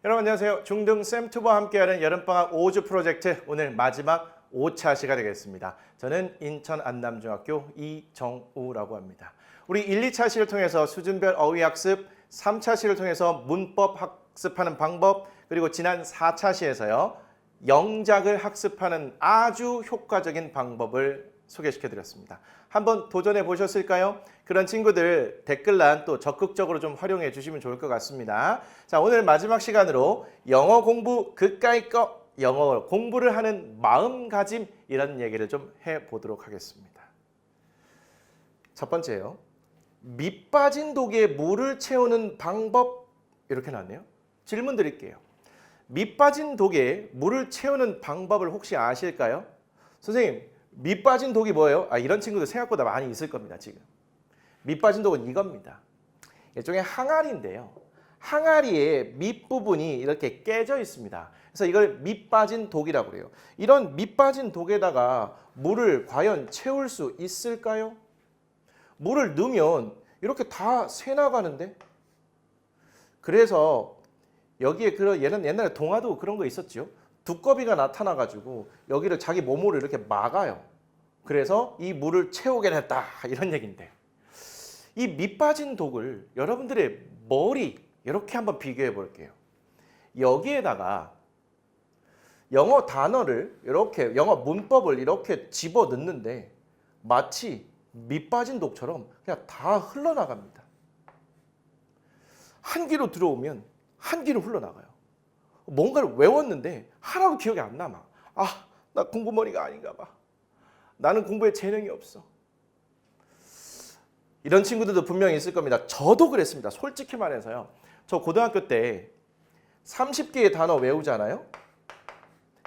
여러분 안녕하세요. 중등 쌤투버와 함께하는 여름방학 5주 프로젝트 오늘 마지막 5차 시가 되겠습니다. 저는 인천 안남중학교 이정우라고 합니다. 우리 1, 2차 시를 통해서 수준별 어휘학습, 3차 시를 통해서 문법 학습하는 방법, 그리고 지난 4차 시에서요. 영작을 학습하는 아주 효과적인 방법을 소개시켜드렸습니다. 한번 도전해 보셨을까요? 그런 친구들 댓글란 또 적극적으로 좀 활용해 주시면 좋을 것 같습니다. 자, 오늘 마지막 시간으로 영어 공부 그까이 거 영어 공부를 하는 마음가짐 이런 얘기를 좀 해보도록 하겠습니다. 첫 번째요. 밑 빠진 독에 물을 채우는 방법 이렇게 나왔네요. 질문 드릴게요. 밑 빠진 독에 물을 채우는 방법을 혹시 아실까요? 선생님, 밑 빠진 독이 뭐예요? 이런 친구들 생각보다 많이 있을 겁니다, 지금. 밑 빠진 독은 이겁니다. 일종의 항아리인데요. 항아리의 밑부분이 이렇게 깨져 있습니다. 그래서 이걸 밑 빠진 독이라고 그래요. 이런 밑 빠진 독에다가 물을 과연 채울 수 있을까요? 물을 넣으면 이렇게 다 새나가는데? 그래서 여기에 옛날에 동화도 그런 거 있었죠. 두꺼비가 나타나가지고 여기를 자기 몸으로 이렇게 막아요. 그래서 이 물을 채우게 됐다 이런 얘기인데 이 밑 빠진 독을 여러분들의 머리 이렇게 한번 비교해 볼게요. 여기에다가 영어 단어를 이렇게 영어 문법을 이렇게 집어 넣는데 마치 밑 빠진 독처럼 그냥 다 흘러나갑니다. 한 귀로 들어오면 한 귀로 흘러나가요. 뭔가를 외웠는데 하나도 기억이 안 남아. 나 공부머리가 아닌가 봐. 나는 공부에 재능이 없어. 이런 친구들도 분명히 있을 겁니다. 저도 그랬습니다. 솔직히 말해서요. 저 고등학교 때 30개의 단어 외우잖아요.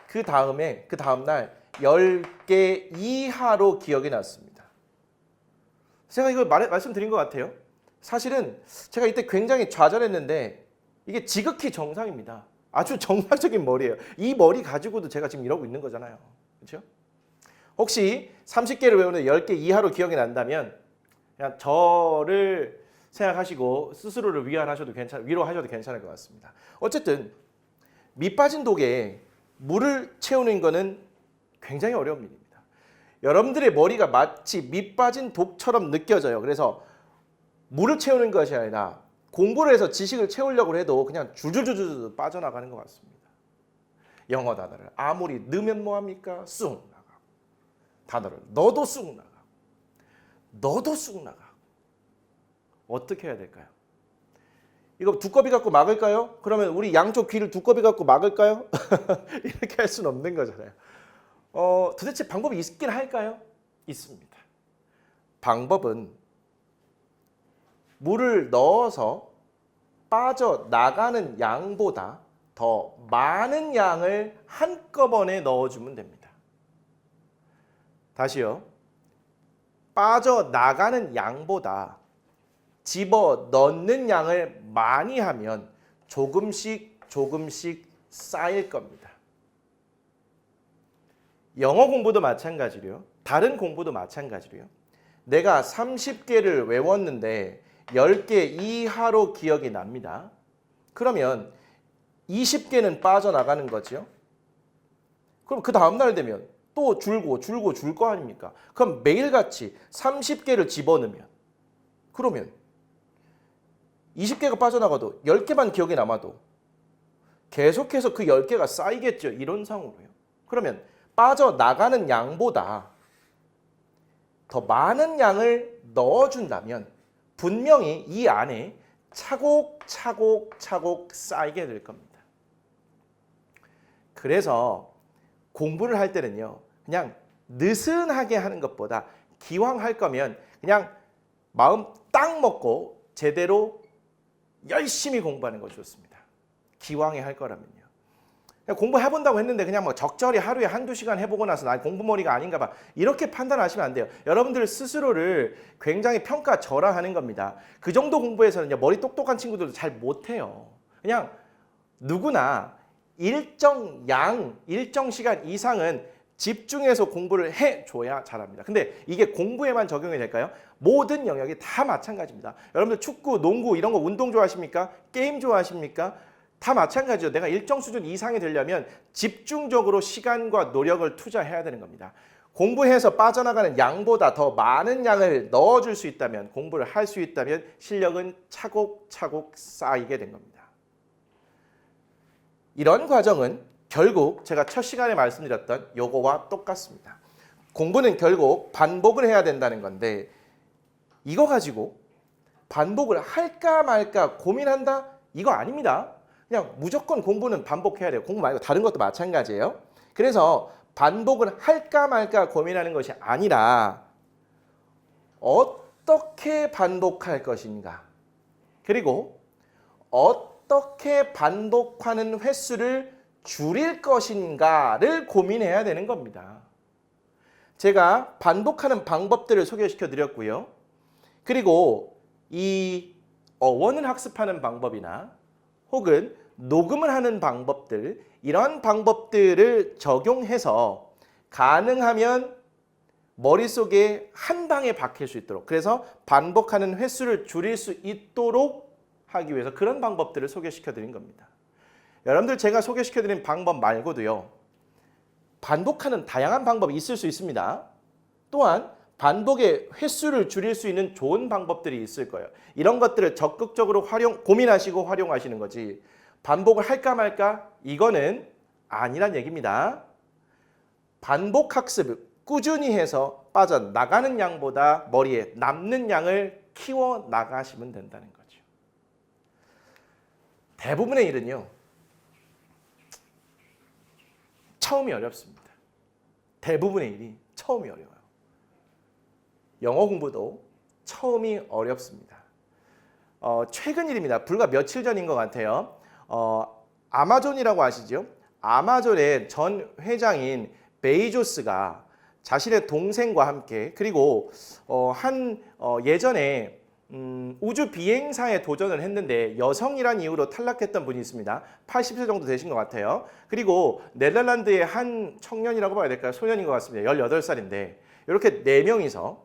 그 다음날 10개 이하로 기억이 났습니다. 제가 이걸 말씀드린 것 같아요. 사실은 제가 이때 굉장히 좌절했는데 이게 지극히 정상입니다. 아주 정상적인 머리예요. 이 머리 가지고도 제가 지금 이러고 있는 거잖아요. 그렇죠? 혹시 30개를 외우는데 10개 이하로 기억이 난다면 그냥 저를 생각하시고 스스로를 위로하셔도 괜찮을 것 같습니다. 어쨌든 밑 빠진 독에 물을 채우는 거는 굉장히 어려운 일입니다. 여러분들의 머리가 마치 밑 빠진 독처럼 느껴져요. 그래서 물을 채우는 것이 아니라 공부를 해서 지식을 채우려고 해도 그냥 줄줄줄줄 빠져나가는 것 같습니다. 영어 단어를 아무리 넣으면 뭐합니까? 쑥 나가고 단어를 넣어도 쑥 나가고 넣어도 쑥 나가고 어떻게 해야 될까요? 이거 두꺼비 갖고 막을까요? 그러면 우리 양쪽 귀를 두꺼비 갖고 막을까요? 이렇게 할 수는 없는 거잖아요. 도대체 방법이 있긴 할까요? 있습니다. 방법은 물을 넣어서 빠져나가는 양보다 더 많은 양을 한꺼번에 넣어주면 됩니다. 다시요. 빠져나가는 양보다 집어넣는 양을 많이 하면 조금씩 쌓일 겁니다. 영어 공부도 마찬가지로요. 다른 공부도 마찬가지로요. 내가 30개를 외웠는데 10개 이하로 기억이 납니다. 그러면 20개는 빠져나가는 거죠. 그럼 그 다음날 되면 또 줄고 줄 거 아닙니까? 그럼 매일같이 30개를 집어넣으면 그러면 20개가 빠져나가도 10개만 기억이 남아도 계속해서 그 10개가 쌓이겠죠. 이론상으로요. 그러면 빠져나가는 양보다 더 많은 양을 넣어준다면 분명히 이 안에 차곡차곡 쌓이게 될 겁니다. 그래서 공부를 할 때는요. 그냥 느슨하게 하는 것보다 기왕 할 거면 그냥 마음 딱 먹고 제대로 열심히 공부하는 것이 좋습니다. 기왕에 할 거라면요. 공부해본다고 했는데 그냥 뭐 적절히 하루에 한두 시간 해보고 나서 나 공부머리가 아닌가 봐. 이렇게 판단하시면 안 돼요. 여러분들 스스로를 굉장히 평가절하하는 겁니다. 그 정도 공부해서는 머리 똑똑한 친구들도 잘 못해요. 그냥 누구나 일정 시간 이상은 집중해서 공부를 해줘야 잘합니다. 근데 이게 공부에만 적용이 될까요? 모든 영역이 다 마찬가지입니다. 여러분들 축구, 농구 이런 거 운동 좋아하십니까? 게임 좋아하십니까? 다 마찬가지죠. 내가 일정 수준 이상이 되려면 집중적으로 시간과 노력을 투자해야 되는 겁니다. 공부해서 빠져나가는 양보다 더 많은 양을 넣어줄 수 있다면, 공부를 할 수 있다면 실력은 차곡차곡 쌓이게 된 겁니다. 이런 과정은 결국 제가 첫 시간에 말씀드렸던 요거와 똑같습니다. 공부는 결국 반복을 해야 된다는 건데, 이거 가지고 반복을 할까 말까 고민한다? 이거 아닙니다. 그냥 무조건 공부는 반복해야 돼요. 공부 말고 다른 것도 마찬가지예요. 그래서 반복을 할까 말까 고민하는 것이 아니라 어떻게 반복할 것인가, 그리고 어떻게 반복하는 횟수를 줄일 것인가를 고민해야 되는 겁니다. 제가 반복하는 방법들을 소개시켜 드렸고요. 그리고 이 어원을 학습하는 방법이나 혹은 녹음을 하는 방법들, 이런 방법들을 적용해서 가능하면 머릿속에 한 방에 박힐 수 있도록, 그래서 반복하는 횟수를 줄일 수 있도록 하기 위해서 그런 방법들을 소개시켜 드린 겁니다. 여러분들, 제가 소개시켜 드린 방법 말고도요, 반복하는 다양한 방법이 있을 수 있습니다. 또한 반복의 횟수를 줄일 수 있는 좋은 방법들이 있을 거예요. 이런 것들을 적극적으로 고민하시고 활용하시는 거지, 반복을 할까 말까 이거는 아니란 얘기입니다. 반복 학습을 꾸준히 해서 빠져나가는 양보다 머리에 남는 양을 키워 나가시면 된다는 거죠. 대부분의 일은요, 처음이 어렵습니다. 대부분의 일이 처음이 어려워요. 영어 공부도 처음이 어렵습니다. 최근 일입니다. 불과 며칠 전인 것 같아요. 아마존이라고 아시죠? 아마존의 전 회장인 베이조스가 자신의 동생과 함께, 그리고 예전에 우주 비행사에 도전을 했는데 여성이란 이유로 탈락했던 분이 있습니다. 80세 정도 되신 것 같아요. 그리고 네덜란드의 한 청년이라고 봐야 될까요? 소년인 것 같습니다. 18살인데 이렇게 4명이서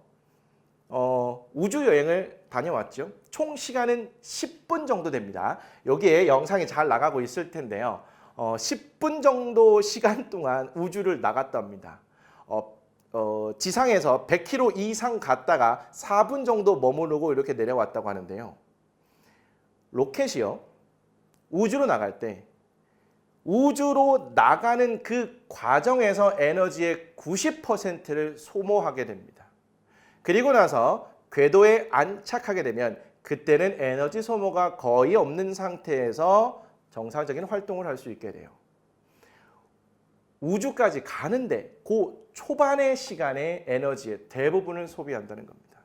우주 여행을 다녀왔죠. 총 시간은 10분 정도 됩니다. 여기에 영상이 잘 나가고 있을 텐데요. 10분 정도 시간 동안 우주를 나갔답니다. 지상에서 100km 이상 갔다가 4분 정도 머무르고 이렇게 내려왔다고 하는데요. 로켓이요, 우주로 나갈 때 우주로 나가는 그 과정에서 에너지의 90%를 소모하게 됩니다. 그리고 나서 궤도에 안착하게 되면 그때는 에너지 소모가 거의 없는 상태에서 정상적인 활동을 할 수 있게 돼요. 우주까지 가는데 그 초반의 시간에 에너지의 대부분을 소비한다는 겁니다.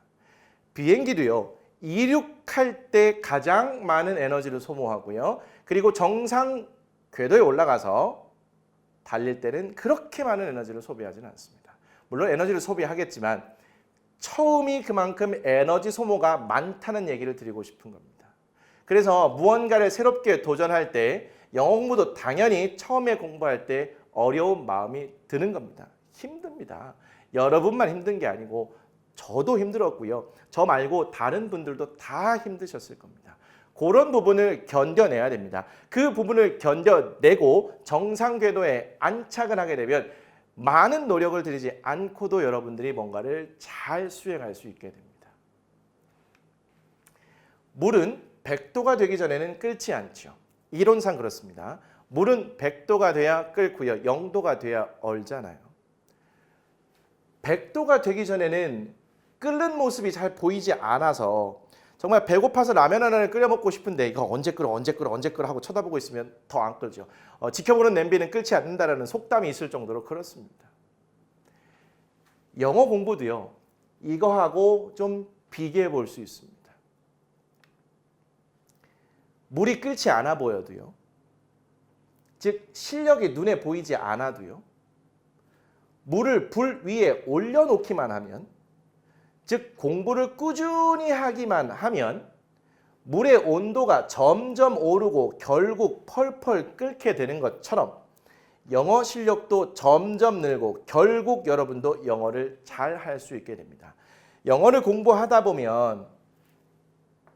비행기도요, 이륙할 때 가장 많은 에너지를 소모하고요. 그리고 정상 궤도에 올라가서 달릴 때는 그렇게 많은 에너지를 소비하지는 않습니다. 물론 에너지를 소비하겠지만 처음이 그만큼 에너지 소모가 많다는 얘기를 드리고 싶은 겁니다. 그래서 무언가를 새롭게 도전할 때 영어 공부도 당연히 처음에 공부할 때 어려운 마음이 드는 겁니다. 힘듭니다. 여러분만 힘든 게 아니고 저도 힘들었고요. 저 말고 다른 분들도 다 힘드셨을 겁니다. 그런 부분을 견뎌내야 됩니다. 그 부분을 견뎌내고 정상 궤도에 안착을 하게 되면 많은 노력을 들이지 않고도 여러분들이 뭔가를 잘 수행할 수 있게 됩니다. 물은 100도가 되기 전에는 끓지 않죠. 이론상 그렇습니다. 물은 100도가 돼야 끓고요. 0도가 돼야 얼잖아요. 100도가 되기 전에는 끓는 모습이 잘 보이지 않아서 정말 배고파서 라면 하나를 끓여 먹고 싶은데 이거 언제 끓어 하고 쳐다보고 있으면 더 안 끓죠. 지켜보는 냄비는 끓지 않는다라는 속담이 있을 정도로 그렇습니다. 영어 공부도요, 이거하고 좀 비교해 볼 수 있습니다. 물이 끓지 않아 보여도요, 즉 실력이 눈에 보이지 않아도요, 물을 불 위에 올려놓기만 하면, 즉 공부를 꾸준히 하기만 하면 물의 온도가 점점 오르고 결국 펄펄 끓게 되는 것처럼 영어 실력도 점점 늘고 결국 여러분도 영어를 잘 할 수 있게 됩니다. 영어를 공부하다 보면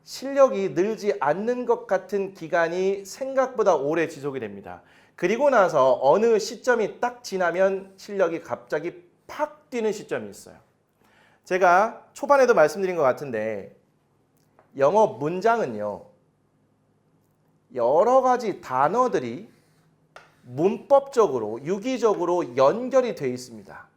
실력이 늘지 않는 것 같은 기간이 생각보다 오래 지속이 됩니다. 그리고 나서 어느 시점이 딱 지나면 실력이 갑자기 팍 뛰는 시점이 있어요. 제가 초반에도 말씀드린 것 같은데 영어 문장은요, 여러 가지 단어들이 문법적으로, 유기적으로 연결이 되어 있습니다.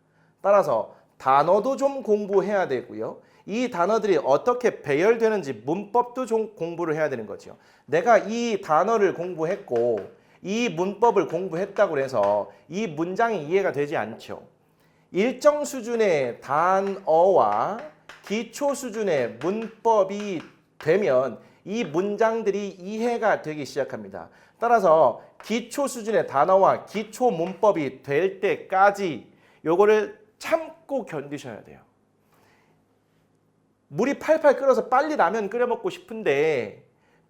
따라서 단어도 좀 공부해야 되고요. 이 단어들이 어떻게 배열되는지 문법도 좀 공부를 해야 되는 거죠. 내가 이 단어를 공부했고 이 문법을 공부했다고 해서 이 문장이 이해가 되지 않죠. 일정 수준의 단어와 기초 수준의 문법이 되면 이 문장들이 이해가 되기 시작합니다. 따라서 기초 수준의 단어와 기초 문법이 될 때까지 요거를 참고 견디셔야 돼요. 물이 팔팔 끓어서 빨리 라면 끓여 먹고 싶은데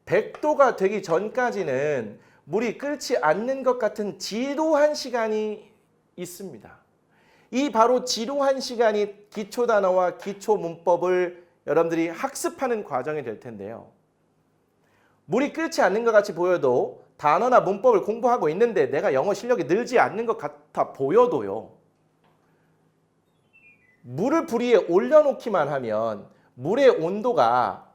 100도가 되기 전까지는 물이 끓지 않는 것 같은 지루한 시간이 있습니다. 이 바로 지루한 시간이 기초 단어와 기초 문법을 여러분들이 학습하는 과정이 될 텐데요. 물이 끓지 않는 것 같이 보여도 단어나 문법을 공부하고 있는데 내가 영어 실력이 늘지 않는 것 같아 보여도요. 물을 불 위에 올려놓기만 하면 물의 온도가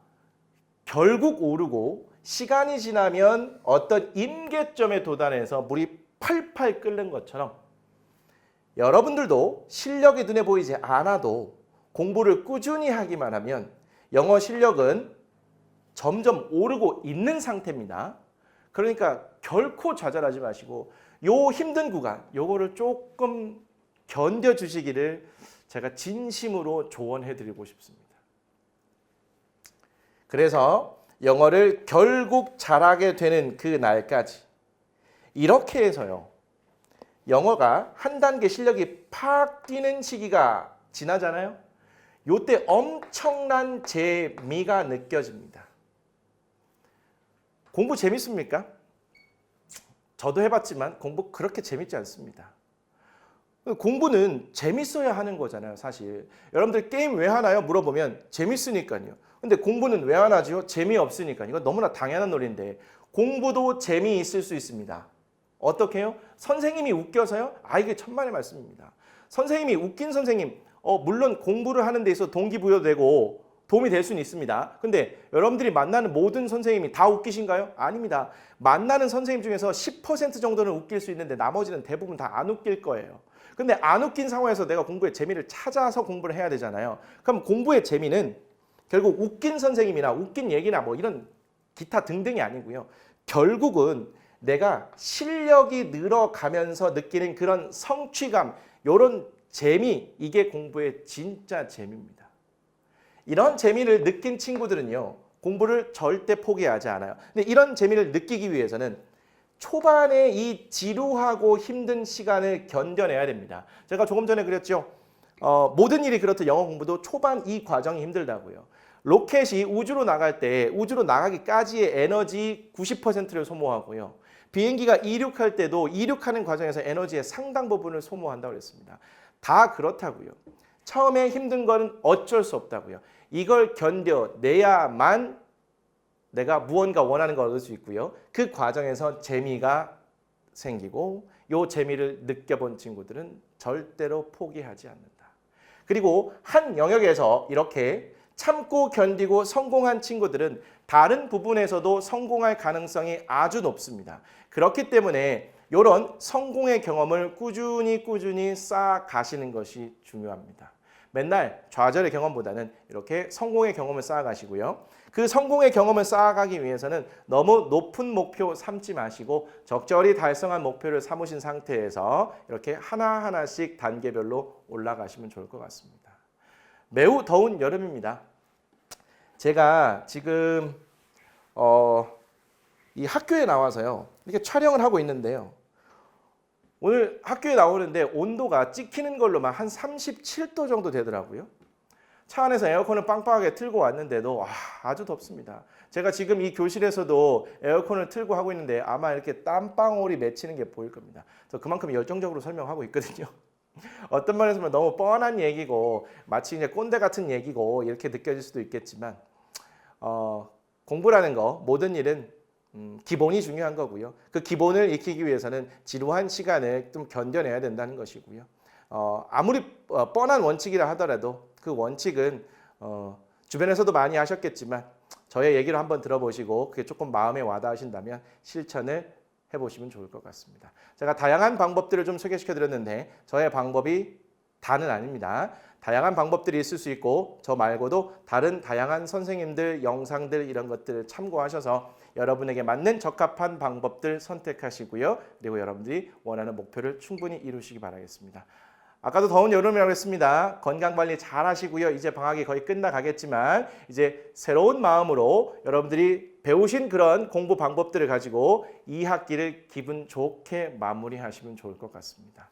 결국 오르고 시간이 지나면 어떤 임계점에 도달해서 물이 팔팔 끓는 것처럼 여러분들도 실력이 눈에 보이지 않아도 공부를 꾸준히 하기만 하면 영어 실력은 점점 오르고 있는 상태입니다. 그러니까 결코 좌절하지 마시고 요 힘든 구간, 요거를 조금 견뎌주시기를 제가 진심으로 조언해드리고 싶습니다. 그래서 영어를 결국 잘하게 되는 그 날까지 이렇게 해서요. 영어가 한 단계 실력이 팍 뛰는 시기가 지나잖아요. 요때 엄청난 재미가 느껴집니다. 공부 재밌습니까? 저도 해봤지만 공부 그렇게 재밌지 않습니다. 공부는 재밌어야 하는 거잖아요, 사실. 여러분들 게임 왜 하나요? 물어보면 재밌으니까요. 근데 공부는 왜 안 하죠? 재미없으니까요. 이거 너무나 당연한 논리인데 공부도 재미있을 수 있습니다. 어떻게 해요? 선생님이 웃겨서요? 아, 이게 천만의 말씀입니다. 선생님이 웃긴 선생님, 물론 공부를 하는 데 있어서 동기부여되고 도움이 될 수는 있습니다. 근데 여러분들이 만나는 모든 선생님이 다 웃기신가요? 아닙니다. 만나는 선생님 중에서 10% 정도는 웃길 수 있는데 나머지는 대부분 다 안 웃길 거예요. 근데 안 웃긴 상황에서 내가 공부의 재미를 찾아서 공부를 해야 되잖아요. 그럼 공부의 재미는 결국 웃긴 선생님이나 웃긴 얘기나 뭐 이런 기타 등등이 아니고요. 결국은 내가 실력이 늘어가면서 느끼는 그런 성취감, 이런 재미, 이게 공부의 진짜 재미입니다. 이런 재미를 느낀 친구들은요, 공부를 절대 포기하지 않아요. 근데 이런 재미를 느끼기 위해서는 초반에 이 지루하고 힘든 시간을 견뎌내야 됩니다. 제가 조금 전에 그랬죠. 모든 일이 그렇듯 영어 공부도 초반 이 과정이 힘들다고요. 로켓이 우주로 나갈 때 우주로 나가기까지의 에너지 90%를 소모하고요. 비행기가 이륙할 때도 이륙하는 과정에서 에너지의 상당 부분을 소모한다고 그랬습니다. 다 그렇다고요. 처음에 힘든 건 어쩔 수 없다고요. 이걸 견뎌내야만 내가 무언가 원하는 걸 얻을 수 있고요. 그 과정에서 재미가 생기고 이 재미를 느껴본 친구들은 절대로 포기하지 않는다. 그리고 한 영역에서 이렇게 참고 견디고 성공한 친구들은 다른 부분에서도 성공할 가능성이 아주 높습니다. 그렇기 때문에 이런 성공의 경험을 꾸준히 쌓아가시는 것이 중요합니다. 맨날 좌절의 경험보다는 이렇게 성공의 경험을 쌓아가시고요. 그 성공의 경험을 쌓아가기 위해서는 너무 높은 목표 삼지 마시고 적절히 달성한 목표를 삼으신 상태에서 이렇게 하나하나씩 단계별로 올라가시면 좋을 것 같습니다. 매우 더운 여름입니다. 제가 지금 이 학교에 나와서요. 이렇게 촬영을 하고 있는데요. 오늘 학교에 나오는데 온도가 찍히는 걸로만 한 37도 정도 되더라고요. 차 안에서 에어컨을 빵빵하게 틀고 왔는데도 아주 덥습니다. 제가 지금 이 교실에서도 에어컨을 틀고 하고 있는데 아마 이렇게 땀방울이 맺히는 게 보일 겁니다. 그래서 그만큼 열정적으로 설명하고 있거든요. 어떤 말에서 보면 너무 뻔한 얘기고 마치 이제 꼰대 같은 얘기고 이렇게 느껴질 수도 있겠지만 공부라는 거 모든 일은 기본이 중요한 거고요. 그 기본을 익히기 위해서는 지루한 시간을 좀 견뎌내야 된다는 것이고요. 아무리 뻔한 원칙이라 하더라도 그 원칙은 주변에서도 많이 하셨겠지만 저의 얘기를 한번 들어보시고 그게 조금 마음에 와닿으신다면 실천을 해보시면 좋을 것 같습니다. 제가 다양한 방법들을 좀 소개시켜 드렸는데 저의 방법이 다는 아닙니다. 다양한 방법들이 있을 수 있고 저 말고도 다른 다양한 선생님들, 영상들 이런 것들을 참고하셔서 여러분에게 맞는 적합한 방법들 선택하시고요. 그리고 여러분들이 원하는 목표를 충분히 이루시기 바라겠습니다. 아까도 더운 여름이라고 했습니다. 건강관리 잘 하시고요. 이제 방학이 거의 끝나가겠지만 이제 새로운 마음으로 여러분들이 배우신 그런 공부 방법들을 가지고 2학기를 기분 좋게 마무리하시면 좋을 것 같습니다.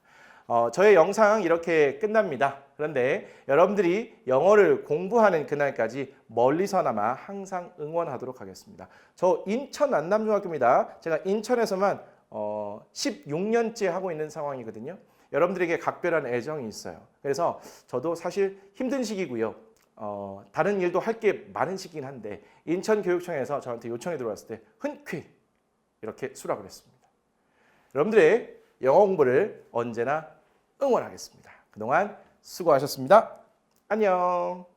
저의 영상 이렇게 끝납니다. 그런데 여러분들이 영어를 공부하는 그날까지 멀리서나마 항상 응원하도록 하겠습니다. 저 인천 안남중학교입니다. 제가 인천에서만 16년째 하고 있는 상황이거든요. 여러분들에게 각별한 애정이 있어요. 그래서 저도 사실 힘든 시기고요. 다른 일도 할 게 많은 시기긴 한데 인천교육청에서 저한테 요청이 들어왔을 때 흔쾌히 이렇게 수락을 했습니다. 여러분들의 영어 공부를 언제나 응원하겠습니다. 그동안 수고하셨습니다. 안녕.